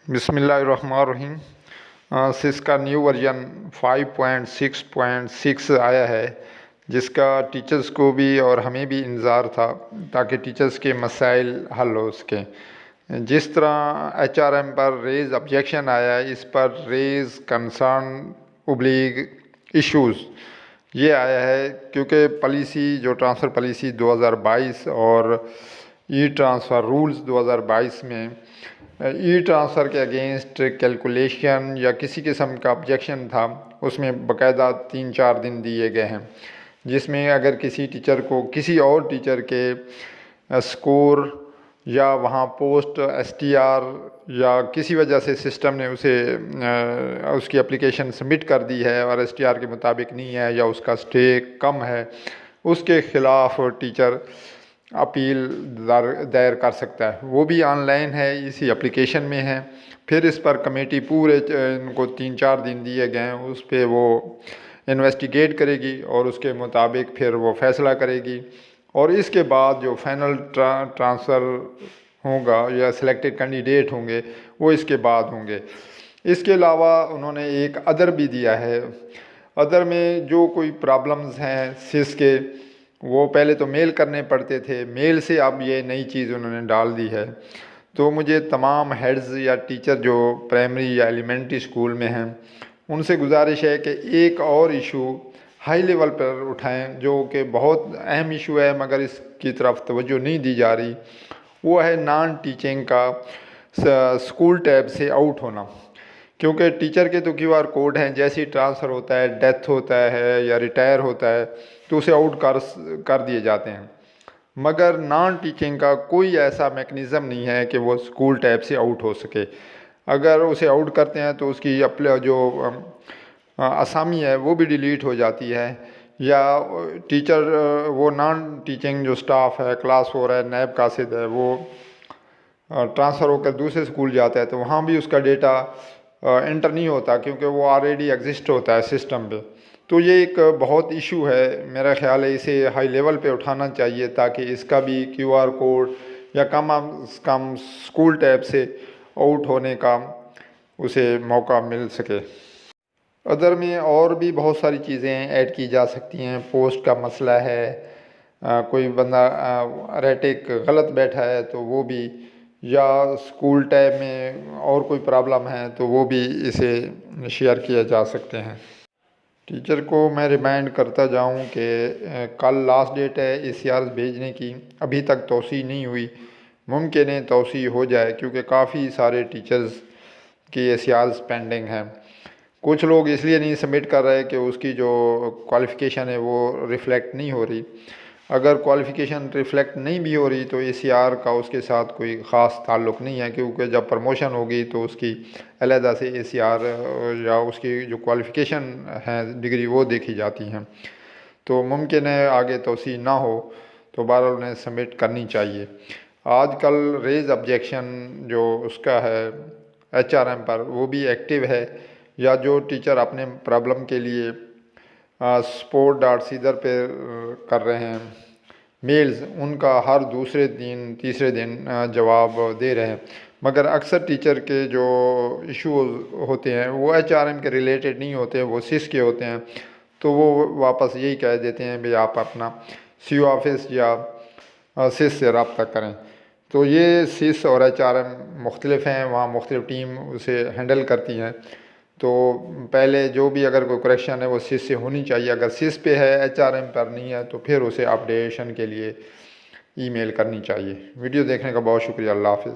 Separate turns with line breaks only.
बिस्मिल्लाहिर्रहमानिर्रहीम। सिस का new version 5.6.6 आया है, जिसका टीचर्स को भी और हमें भी इंतज़ार था ताकि टीचर्स के मसाइल हल हो सकें। जिस तरह HRM पर रेज़ ऑब्जेक्शन आया है, इस पर रेज़ कंसर्न ओब्लिग इश्यूज़ ये आया है क्योंकि पॉलिसी जो ट्रांसफ़र पॉलिसी 2022 और ई ट्रांसफ़र रूल्स 2022 में ई ट्रांसफ़र के अगेंस्ट कैलकुलेशन या किसी किस्म का ऑब्जेक्शन था, उसमें बाकायदा 3-4 दिन दिए गए हैं, जिसमें अगर किसी टीचर को किसी और टीचर के स्कोर या वहाँ पोस्ट STR या किसी वजह से सिस्टम ने उसे उसकी एप्लीकेशन सबमिट कर दी है और STR के मुताबिक नहीं है या उसका स्टे कम है, उसके ख़िलाफ़ टीचर अपील दायर कर सकता है। वो भी ऑनलाइन है, इसी एप्लीकेशन में है। फिर इस पर कमेटी पूरे इनको 3-4 दिन दिए गए हैं, उस पर वो इन्वेस्टिगेट करेगी और उसके मुताबिक फिर वो फ़ैसला करेगी और इसके बाद जो फाइनल ट्रांसफ़र होगा या सिलेक्टेड कैंडिडेट होंगे वो इसके बाद होंगे। इसके अलावा उन्होंने एक अदर भी दिया है। अदर में जो कोई प्रॉब्लम्स हैं सिस के, वो पहले तो मेल करने पड़ते थे, मेल से अब ये नई चीज़ उन्होंने डाल दी है। तो मुझे तमाम हेड्स या टीचर जो प्राइमरी या एलिमेंट्री स्कूल में हैं उनसे गुजारिश है कि एक और इशू हाई लेवल पर उठाएं, जो कि बहुत अहम इशू है मगर इसकी तरफ तवज्जो नहीं दी जा रही। वो है नॉन टीचिंग का स्कूल टैब से आउट होना। क्योंकि टीचर के तो QR कोड हैं, जैसे ही ट्रांसफ़र होता है, डेथ होता है या रिटायर होता है तो उसे आउट कर दिए जाते हैं, मगर नॉन टीचिंग का कोई ऐसा मैकेनिज़्म नहीं है कि वो स्कूल टैब से आउट हो सके। अगर उसे आउट करते हैं तो उसकी जो असामी है वो भी डिलीट हो जाती है, या टीचर वो नॉन टीचिंग जो स्टाफ है, क्लास 4 है, नायब कासिद है, वो ट्रांसफ़र होकर दूसरे स्कूल जाता है तो वहाँ भी उसका डेटा एंटर नहीं होता क्योंकि वो ऑलरेडी एग्जिस्ट होता है सिस्टम पे। तो ये एक बहुत इशू है, मेरा ख्याल है इसे हाई लेवल पे उठाना चाहिए ताकि इसका भी QR कोड या कम से कम स्कूल टैब से आउट होने का उसे मौका मिल सके। अदर में और भी बहुत सारी चीज़ें ऐड की जा सकती हैं। पोस्ट का मसला है, कोई बंदा रेटिक गलत बैठा है तो वो भी, या स्कूल टाइम में और कोई प्रॉब्लम है तो वो भी इसे शेयर किया जा सकते हैं। टीचर को मैं रिमाइंड करता जाऊं कि कल लास्ट डेट है ACRs भेजने की, अभी तक तौसीह नहीं हुई। मुमकिन है तौसीह हो जाए क्योंकि काफ़ी सारे टीचर्स की ACRs पेंडिंग हैं। कुछ लोग इसलिए नहीं सबमिट कर रहे कि उसकी जो क्वालिफ़िकेशन है वो रिफ़्लेक्ट नहीं हो रही। अगर क्वालिफ़िकेशन रिफ़्लेक्ट नहीं भी हो रही तो ACR का उसके साथ कोई ख़ास ताल्लुक़ नहीं है, क्योंकि जब प्रमोशन होगी तो उसकी अलहदा से ACR या उसकी जो क्वालिफ़िकेशन है डिग्री वो देखी जाती हैं। तो मुमकिन है आगे तौसीह ना हो तो बहरहाल उन्हें सबमिट करनी चाहिए। आजकल रेज़ ऑब्जेक्शन जो उसका है HRM पर वो भी एक्टिव है, या जो टीचर अपने प्रॉब्लम के लिए support.cder पे कर रहे हैं मेल्स, उनका हर दूसरे दिन तीसरे दिन जवाब दे रहे हैं। मगर अक्सर टीचर के जो इश्यूज़ होते हैं वो HRM के रिलेटेड नहीं होते, वो सिस के होते हैं। तो वो वापस यही कह देते हैं भाई आप अपना CO ऑफिस या सिस से रब्ता करें। तो ये सिस और HRM मुख्तलिफ हैं, वहाँ मुख्तलिफ टीम उसे हैंडल करती हैं। तो पहले जो भी अगर कोई करेक्शन है वो सिस से होनी चाहिए। अगर सिस पे है HRM पर नहीं है तो फिर उसे अपडेशन के लिए ईमेल करनी चाहिए। वीडियो देखने का बहुत शुक्रिया। अल्लाह हाफ़िज़।